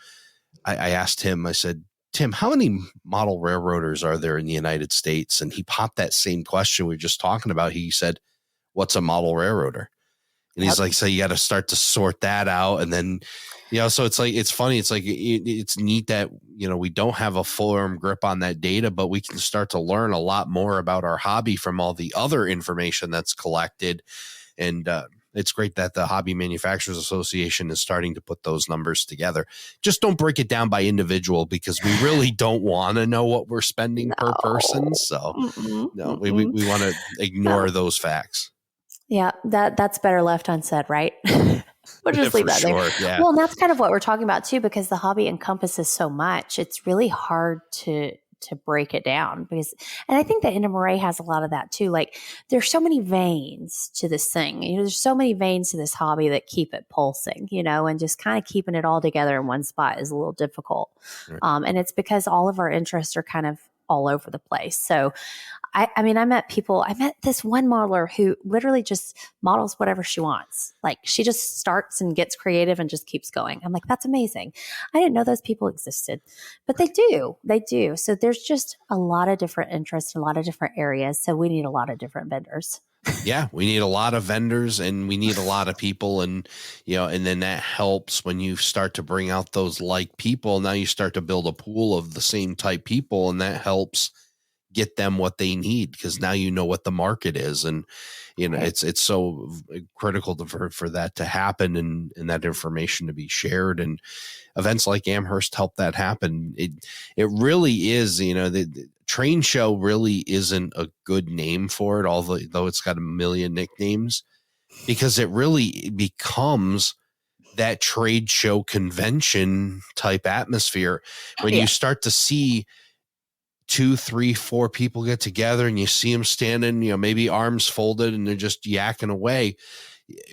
I asked him, I said, Tim, how many model railroaders are there in the United States? And he popped that same question we were just talking about. He said, what's a model railroader? And he's like, so you got to start to sort that out. And then, so it's like, it's funny. It's like, it's neat that, we don't have a firm grip on that data, but we can start to learn a lot more about our hobby from all the other information that's collected. And it's great that the Hobby Manufacturers Association is starting to put those numbers together. Just don't break it down by individual, because we really don't want to know what we're spending per person. So we want to ignore those facts. Yeah, that's better left unsaid, right? We'll just leave that there. Yeah. Well, and that's kind of what we're talking about too, because the hobby encompasses so much. It's really hard to break it down and I think the NMRA has a lot of that too. Like, there's so many veins to this thing. There's so many veins to this hobby that keep it pulsing, and just kind of keeping it all together in one spot is a little difficult. Right. And it's because all of our interests are kind of all over the place. So I met this one modeler who literally just models whatever she wants. Like, she just starts and gets creative and just keeps going. I'm like, that's amazing. I didn't know those people existed, but they do. So there's just a lot of different interests in a lot of different areas. So we need a lot of different vendors. Yeah, we need a lot of vendors, and we need a lot of people. And, and then that helps when you start to bring out those like people. Now you start to build a pool of the same type people, and that helps get them what they need, because now you know what the market is. And it's so critical for that to happen, and that information to be shared. And events like Amherst help that happen. It really is, the train show really isn't a good name for it, although it's got a million nicknames, because it really becomes that trade show convention type atmosphere when you start to see 2, 3, 4 people get together, and you see them standing, maybe arms folded, and they're just yakking away.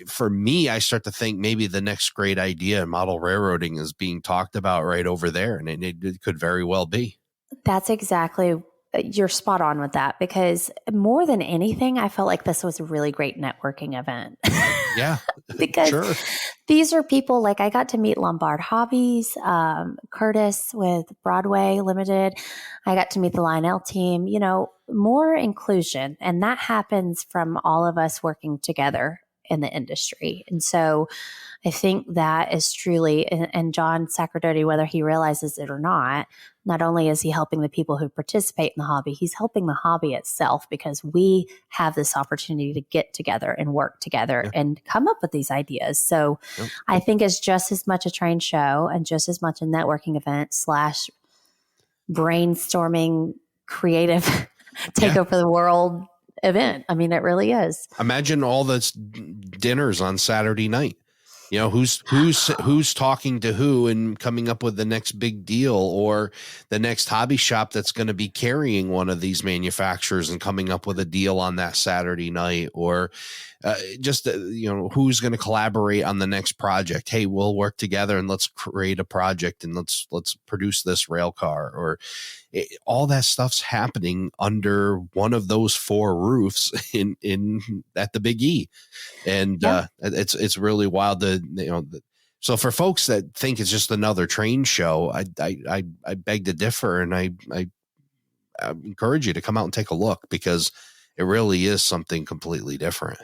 For me, I start to think maybe the next great idea in model railroading is being talked about right over there. And it could very well be. That's exactly, you're spot on with that, because more than anything, I felt like this was a really great networking event. Yeah, because these are people, like, I got to meet Lombard Hobbies, Curtis with Broadway Limited. I got to meet the Lionel team, more inclusion. And that happens from all of us working together in the industry. And so I think that is truly, and John Sacerdoti, whether he realizes it or not only is he helping the people who participate in the hobby, he's helping the hobby itself, because we have this opportunity to get together and work together and come up with these ideas. So I think it's just as much a train show and just as much a networking event / brainstorming, creative take over the world event. I mean, it really is. Imagine all the dinners on Saturday night. Who's talking to who and coming up with the next big deal, or the next hobby shop that's going to be carrying one of these manufacturers and coming up with a deal on that Saturday night, or who's going to collaborate on the next project. Hey, we'll work together and let's create a project, and let's produce this rail car, or all that stuff's happening under one of those 4 roofs in at the Big E. And it's really wild so for folks that think it's just another train show, I beg to differ, and I encourage you to come out and take a look, because it really is something completely different.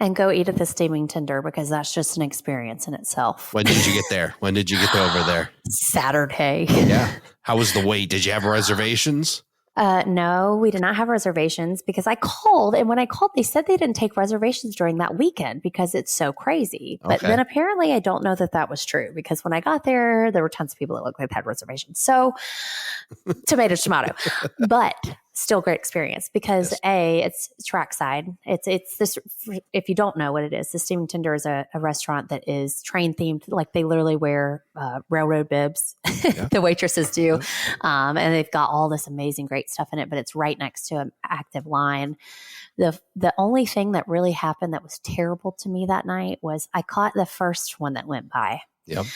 And go eat at the steaming tender, because that's just an experience in itself. When did you get there? When did you get over there? Saturday. Yeah. How was the wait? Did you have reservations? No, we did not have reservations, because I called, and when I called, they said they didn't take reservations during that weekend because it's so crazy. But then apparently I don't know that was true, because when I got there were tons of people that looked like they had reservations. So tomato. But still a great experience because Yes. it's trackside. It's this, if you don't know what it is, the Steaming Tender is a restaurant that is train themed. Like they literally wear railroad bibs. Yeah. The waitresses do. Yeah. And they've got all this amazing, great stuff in it, but it's right next to an active line. The only thing that really happened that was terrible to me that night was I caught the first one that went by. Yep.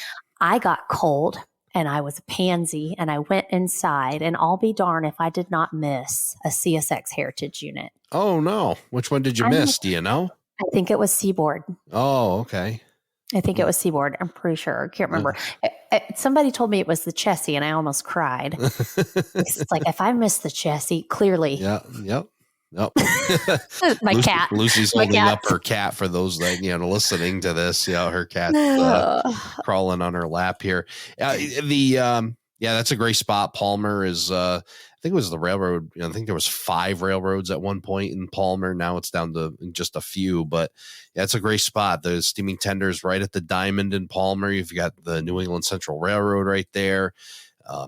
I got cold and I was a pansy and I went inside, and I'll be darned if I did not miss a CSX Heritage unit. Oh, no. Which one did you I miss? Do you know? I think it was Seaboard. Oh, okay. I think it was Seaboard. I'm pretty sure. I can't remember. Somebody told me it was the Chessie, and I almost cried. It's like, if I miss the Chessie, clearly. Yeah. Yep. Nope. My cat. Lucy's My holding cat. up her cat for those that, listening to this. Yeah, her cat's crawling on her lap here. That's a great spot. Palmer is, I think it was the railroad. I think there was 5 railroads at one point in Palmer. Now it's down to just a few, but yeah, it's a great spot. The Steaming Tender's right at the Diamond in Palmer. You've got the New England Central Railroad right there.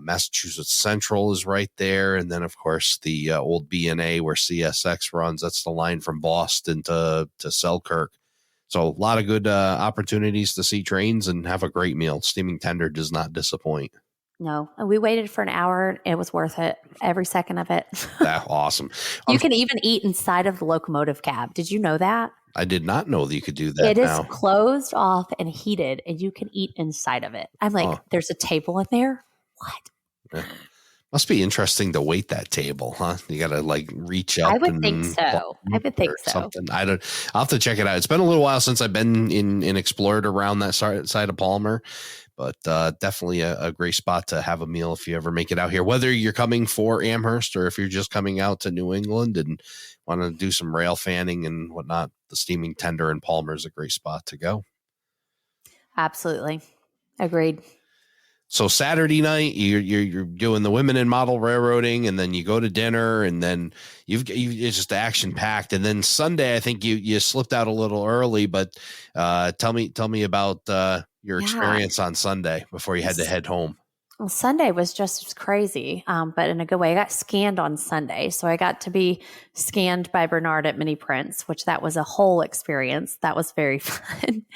Massachusetts Central is right there. And then, of course, the old B&A where CSX runs. That's the line from Boston to Selkirk. So a lot of good opportunities to see trains and have a great meal. Steaming Tender does not disappoint. No, we waited for an hour. It was worth it. Every second of it. That's awesome. You can even eat inside of the locomotive cab. Did you know that? I did not know that you could do that. It is closed off and heated, and you can eat inside of it. I'm like, there's a table in there? What? Yeah. Must be interesting to wait that table, huh? You got to reach up. I would think so. Something. I'll have to check it out. It's been a little while since I've been in explored around that side of Palmer, but definitely a great spot to have a meal if you ever make it out here, whether you're coming for Amherst or if you're just coming out to New England and want to do some rail fanning and whatnot. The Steaming Tender in Palmer is a great spot to go. Absolutely. Agreed. So Saturday night, you're doing the women in model railroading, and then you go to dinner, and then it's just action packed. And then Sunday, I think you slipped out a little early, but tell me about your experience on Sunday before you had to head home. Well, Sunday was just crazy, but in a good way. I got scanned on Sunday, so I got to be scanned by Bernard at Mini Prints, which that was a whole experience. That was very fun.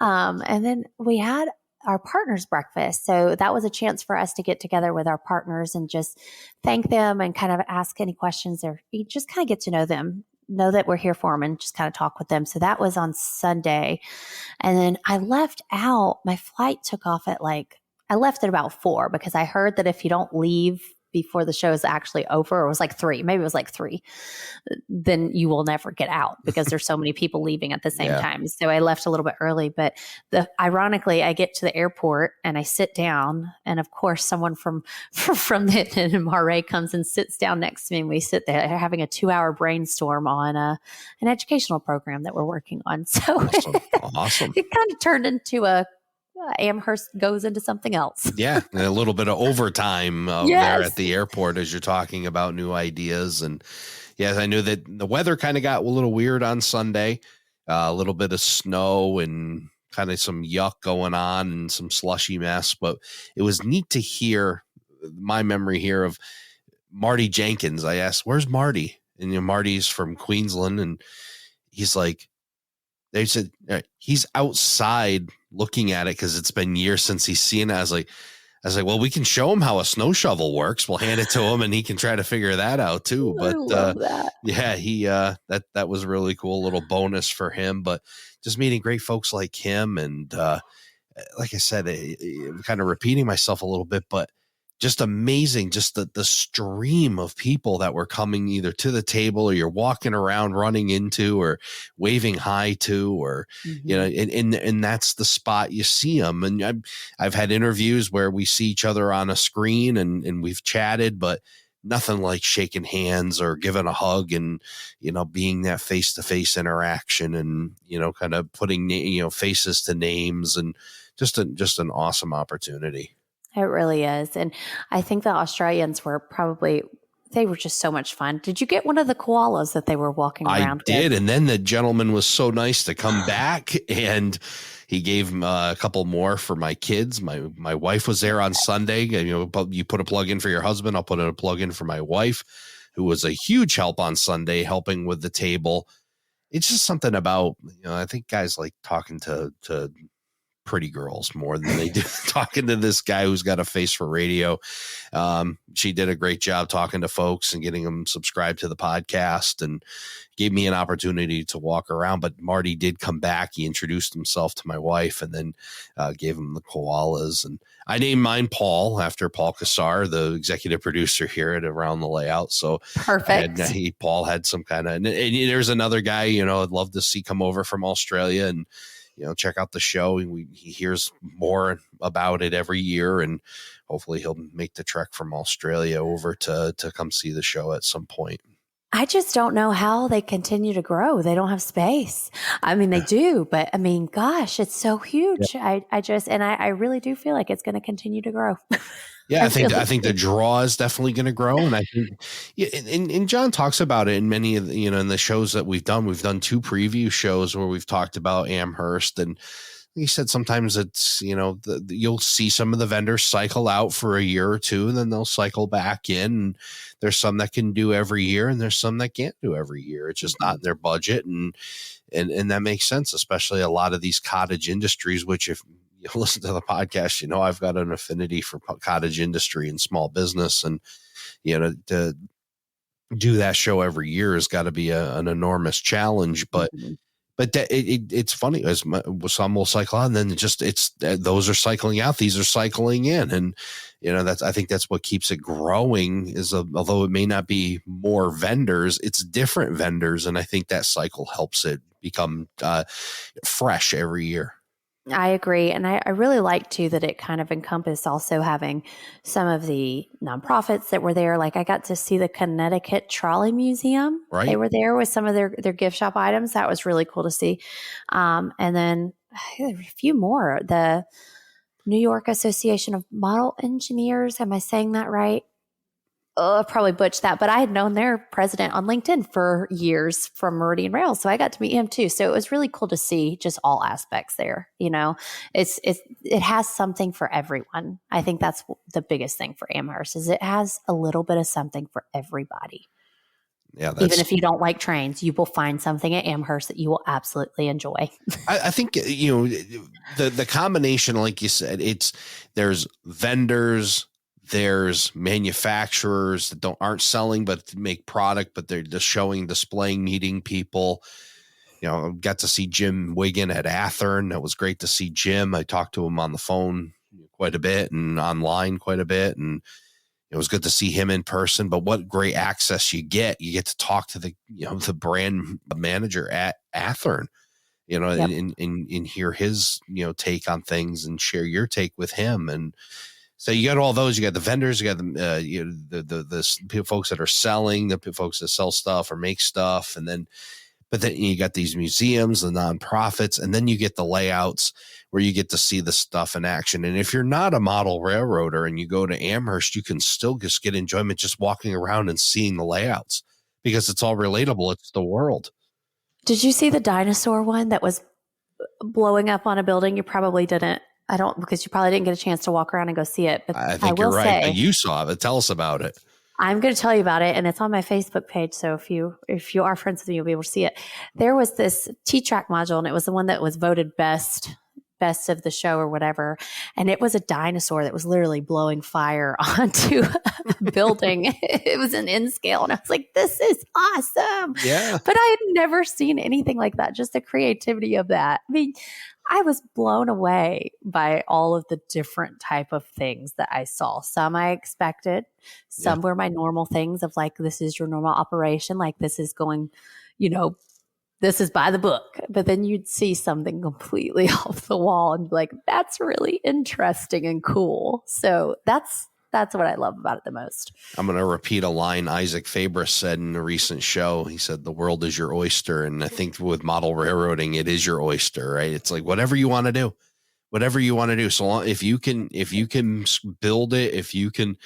And then we had our partners breakfast. So that was a chance for us to get together with our partners and just thank them and kind of ask any questions, or you just kind of get to know them, know that we're here for them, and just kind of talk with them. So that was on Sunday. And then I left out, my flight took off at I left at about 4 because I heard that if you don't leave before the show is actually over, or it was 3, maybe it was 3, then you will never get out because there's so many people leaving at the same time. So I left a little bit early, but ironically, I get to the airport and I sit down, and of course someone from the NMRA comes and sits down next to me, and we sit there having a 2-hour brainstorm on an educational program that we're working on. So awesome. It kind of turned into Amherst goes into something else. Yeah. And a little bit of overtime there at the airport as you're talking about new ideas. And yes, I knew that the weather kind of got a little weird on Sunday, a little bit of snow and kind of some yuck going on and some slushy mess, but it was neat to hear my memory here of Marty Jenkins. I asked, where's Marty? And Marty's from Queensland, and he's like, they said he's outside looking at it because it's been years since he's seen it. I was like, well, we can show him how a snow shovel works. We'll hand it to him and he can try to figure that out too. But I love that. he that was really cool. A little bonus for him, but just meeting great folks like him. And like I said, kind of repeating myself a little bit, but just amazing, just the stream of people that were coming either to the table or you're walking around running into or waving hi to, or, and that's the spot you see them. And I've had interviews where we see each other on a screen and we've chatted, but nothing like shaking hands or giving a hug and, being that face-to-face interaction and, kind of putting, faces to names, and just an awesome opportunity. It really is. And I think the Australians they were just so much fun. Did you get one of the koalas that they were walking around with? I did. And then the gentleman was so nice to come back, and he gave a couple more for my kids. My wife was there on Sunday. You put a plug in for your husband. I'll put a plug in for my wife. who was a huge help on Sunday, helping with the table. It's just something about, I think guys like talking to pretty girls more than they do talking to this guy who's got a face for radio. She did a great job talking to folks and getting them subscribed to the podcast and gave me an opportunity to walk around. But Marty did come back. He introduced himself to my wife and then gave him the koalas. And I named mine Paul after Paul Kassar, the executive producer here at Around the Layout. So Perfect. Paul had some kind of, and there's another guy, I'd love to see come over from Australia and, check out the show. He hears more about it every year, and hopefully he'll make the trek from Australia over to come see the show at some point. I just don't know how they continue to grow. They don't have space. I mean, they do, but I mean, gosh, it's so huge. Yeah. I really do feel like it's going to continue to grow. Yeah, I think the draw is definitely going to grow, and I think, and John talks about it in many of the, in the shows that we've done. We've done 2 preview shows where we've talked about Amherst, and he said sometimes it's you'll see some of the vendors cycle out for a year or 2, and then they'll cycle back in. And there's some that can do every year, and there's some that can't do every year. It's just not in their budget, and that makes sense, especially a lot of these cottage industries, which if you listen to the podcast, I've got an affinity for cottage industry and small business, and to do that show every year has got to be an enormous challenge. But it's funny, as some will cycle out, and then those are cycling out, these are cycling in, and I think that's what keeps it growing. Is although it may not be more vendors, it's different vendors, and I think that cycle helps it become fresh every year. I agree. And I really like too that it kind of encompassed also having some of the nonprofits that were there. Like I got to see the Connecticut Trolley Museum. Right. They were there with some of their gift shop items. That was really cool to see. And then a few more. The New York Association of Model Engineers. Am I saying that right? I probably butchered that, but I had known their president on LinkedIn for years from Meridian Rail. So I got to meet him too. So it was really cool to see just all aspects there. It has something for everyone. I think that's the biggest thing for Amherst is it has a little bit of something for everybody. Yeah, even if you don't like trains, you will find something at Amherst that you will absolutely enjoy. I think, the combination, like you said, there's vendors, there's manufacturers that aren't selling, but make product, but they're just showing, displaying, meeting people. Got to see Jim Wiggin at Athern. That was great to see Jim. I talked to him on the phone quite a bit and online quite a bit. And it was good to see him in person, but what great access you get to talk to the brand manager at Athern, and hear his, take on things and share your take with him. And so you got all those. You got the vendors. You got the folks that are selling, the folks that sell stuff or make stuff, but then you got these museums, the nonprofits, and then you get the layouts where you get to see the stuff in action. And if you're not a model railroader and you go to Amherst, you can still just get enjoyment just walking around and seeing the layouts because it's all relatable. It's the world. Did you see the dinosaur one that was blowing up on a building? You probably didn't. I don't, because you probably didn't get a chance to walk around and go see it. But I think you're right. You saw it. Tell us about it. I'm going to tell you about it, and it's on my Facebook page. So if you are friends with me, you'll be able to see it. There was this T-track module, and it was the one that was voted best of the show or whatever. And it was a dinosaur that was literally blowing fire onto a building. It was an N scale, and I was like, "This is awesome!" Yeah. But I had never seen anything like that. Just the creativity of that. I mean, I was blown away by all of the different type of things that I saw. Some I expected, some were my normal things of like, this is your normal operation. Like this is going, this is by the book. But then you'd see something completely off the wall and be like, that's really interesting and cool. So that's what I love about it the most. I'm going to repeat a line Isaac Fabris said in a recent show. He said, the world is your oyster. And I think with model railroading, it is your oyster, right? It's like whatever you want to do. So long, if you can build it, if you can,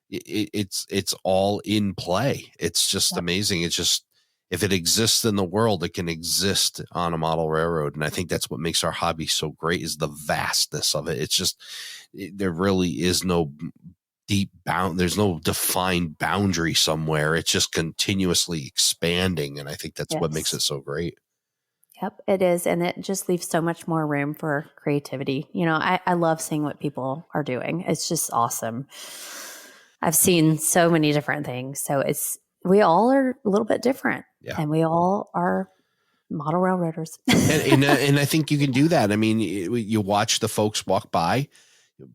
it's all in play. It's just amazing. It's just, if it exists in the world, it can exist on a model railroad. And I think that's what makes our hobby so great is the vastness of it. It's just, there really is no deep there's no defined boundary somewhere. It's just continuously expanding. And I think that's what makes it so great. Yep, it is. And it just leaves so much more room for creativity. You know, I love seeing what people are doing. It's just awesome. I've seen so many different things. So we all are a little bit different. Yeah. And we all are model railroaders. and I think you can do that. I mean, you watch the folks walk by,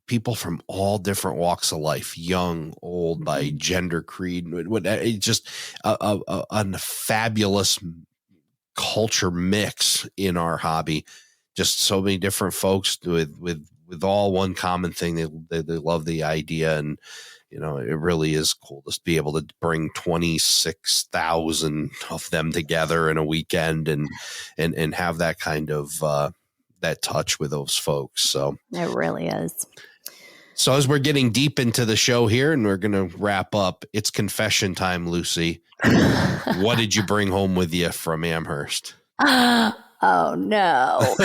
people from all different walks of life, young, old, by gender, creed, it's just a fabulous culture mix in our hobby. Just so many different folks with all one common thing. They love the idea, and you know, it really is cool to be able to bring 26,000 of them together in a weekend and have that kind of that touch with those folks. So it really is. So as we're getting deep into the show here and we're going to wrap up, it's confession time, Lucy. What did you bring home with you from Amherst? Oh, no.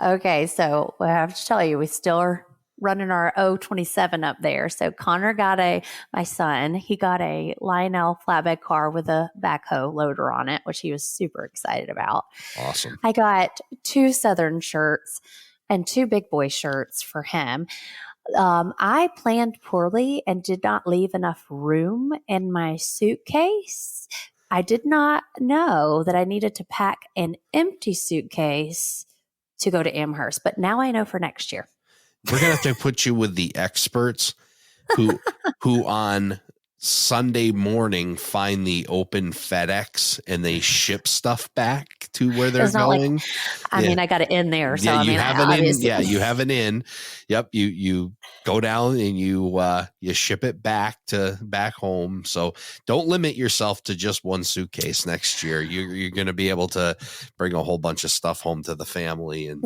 Okay, so I have to tell you, we still are running our 027 up there. So Connor got my son, he got a Lionel flatbed car with a backhoe loader on it, which he was super excited about. Awesome. I got 2 Southern shirts and 2 big boy shirts for him. I planned poorly and did not leave enough room in my suitcase. I did not know that I needed to pack an empty suitcase to go to Amherst, but now I know for next year. We're going to have to put you with the experts who on Sunday morning find the open FedEx and they ship stuff back to where they're going. I mean, I got it in there. So you have an in. Yeah, you have an in. Yep. You go down and you ship it back home. So don't limit yourself to just one suitcase next year. You're going to be able to bring a whole bunch of stuff home to the family. And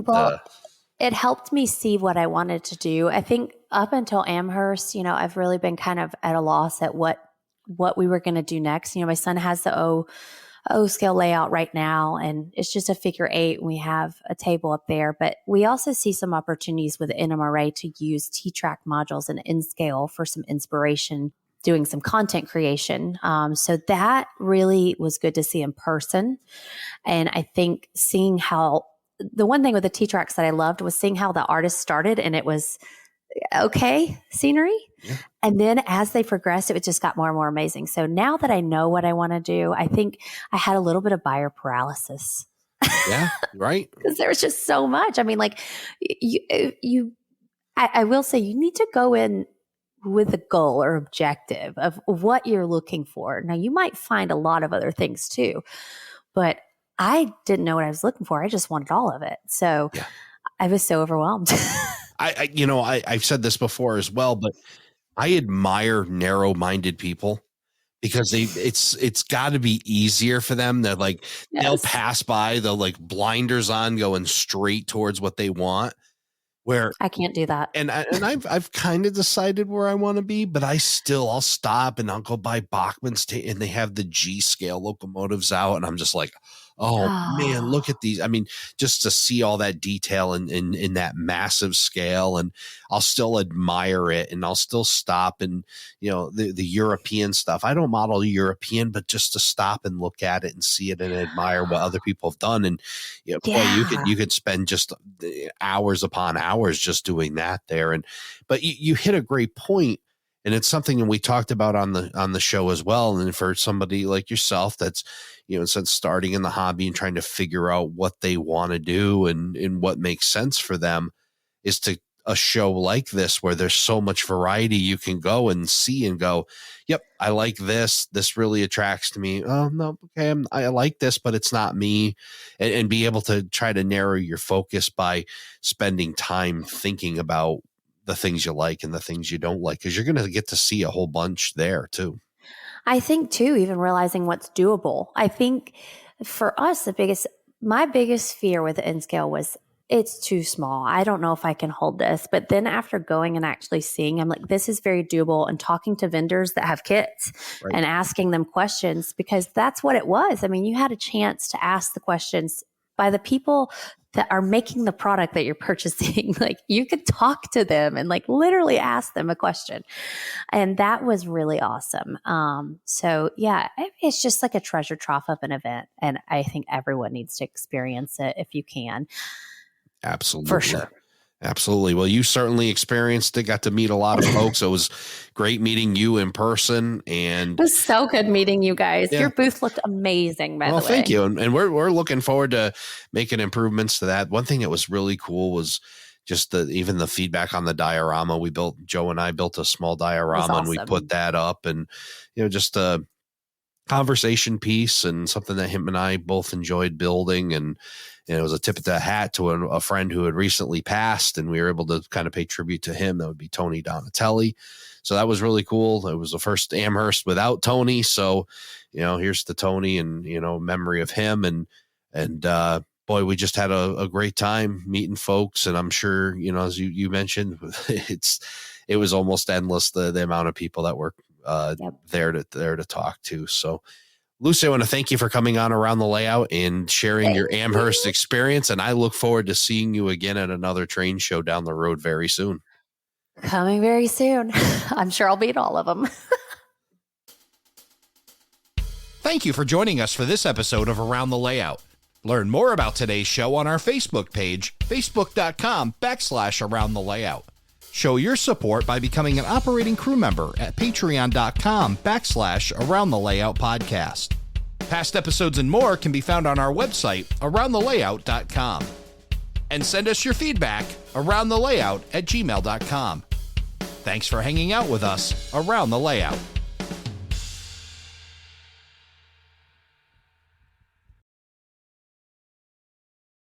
it helped me see what I wanted to do. I think up until Amherst, you know, I've really been kind of at a loss at what we were going to do next. You know, my son has the O scale layout right now, and it's just a figure 8. And we have a table up there, but we also see some opportunities with the NMRA to use T-track modules and N scale for some inspiration, doing some content creation. So that really was good to see in person. And I think seeing how the one thing with the T-tracks that I loved was seeing how the artist started, and it was okay scenery. Yeah. And then as they progressed, it just got more and more amazing. So now that I know what I want to do, I think I had a little bit of buyer paralysis. Yeah, right. Because there was just so much. I mean, like I will say you need to go in with a goal or objective of what you're looking for. Now you might find a lot of other things too, but I didn't know what I was looking for. I just wanted all of it. So yeah. I was so overwhelmed. I've said this before as well, but I admire narrow-minded people because it's got to be easier for them. They're like, yes. They'll pass by, they'll like blinders on going straight towards what they want. Where I can't do that. And I've kind of decided where I want to be, but I'll stop and I'll go by Bachman's and they have the G scale locomotives out. And I'm just like, oh man, look at these. I mean, just to see all that detail in that massive scale, and I'll still admire it, and I'll still stop and, you know, the European stuff. I don't model European, but just to stop and look at it and see it and admire what other people have done. And you know, boy, you could spend just hours upon hours just doing that there. But you hit a great point. And it's something that we talked about on the show as well. And for somebody like yourself, that's, you know, since starting in the hobby and trying to figure out what they want to do and what makes sense for them, is to a show like this where there's so much variety you can go and see and go, yep, I like this. This really attracts to me. Oh no, okay, I like this, but it's not me. And be able to try to narrow your focus by spending time thinking about the things you like and the things you don't like, because you're going to get to see a whole bunch there too. I think too, even realizing what's doable. I think for us, my biggest fear with the N scale was it's too small. I don't know if I can hold this. But then after going and actually seeing, I'm like, this is very doable, and talking to vendors that have kits and asking them questions, because that's what it was. I mean, you had a chance to ask the questions by the people that are making the product that you're purchasing. Like you could talk to them and like literally ask them a question. And that was really awesome. So yeah, it's just like a treasure trove of an event. And I think everyone needs to experience it if you can. Absolutely. For sure. Absolutely. Well, you certainly experienced it, got to meet a lot of folks. It was great meeting you in person. And it was so good meeting you guys. Yeah. Your booth looked amazing, by the way. Well, thank you. And we're looking forward to making improvements to that. One thing that was really cool was just even the feedback on the diorama. Joe and I built a small diorama and we put that up, and, just a conversation piece and something that him and I both enjoyed building. And it was a tip of the hat to a friend who had recently passed, and we were able to kind of pay tribute to him. That would be Tony Donatelli. So that was really cool. It was the first Amherst without Tony. So, here's to Tony and, memory of him. And boy, we just had a great time meeting folks. And I'm sure, as you mentioned, it was almost endless, the amount of people that were there to talk to. So, Lucy, I want to thank you for coming on Around the Layout and sharing your Amherst experience. And I look forward to seeing you again at another train show down the road very soon. Coming very soon. I'm sure I'll beat all of them. Thank you for joining us for this episode of Around the Layout. Learn more about today's show on our Facebook page, facebook.com/Around the Layout. Show your support by becoming an operating crew member at patreon.com/Around the Layout podcast. Past episodes and more can be found on our website, aroundthelayout.com. And send us your feedback, aroundthelayout@gmail.com. Thanks for hanging out with us around the layout.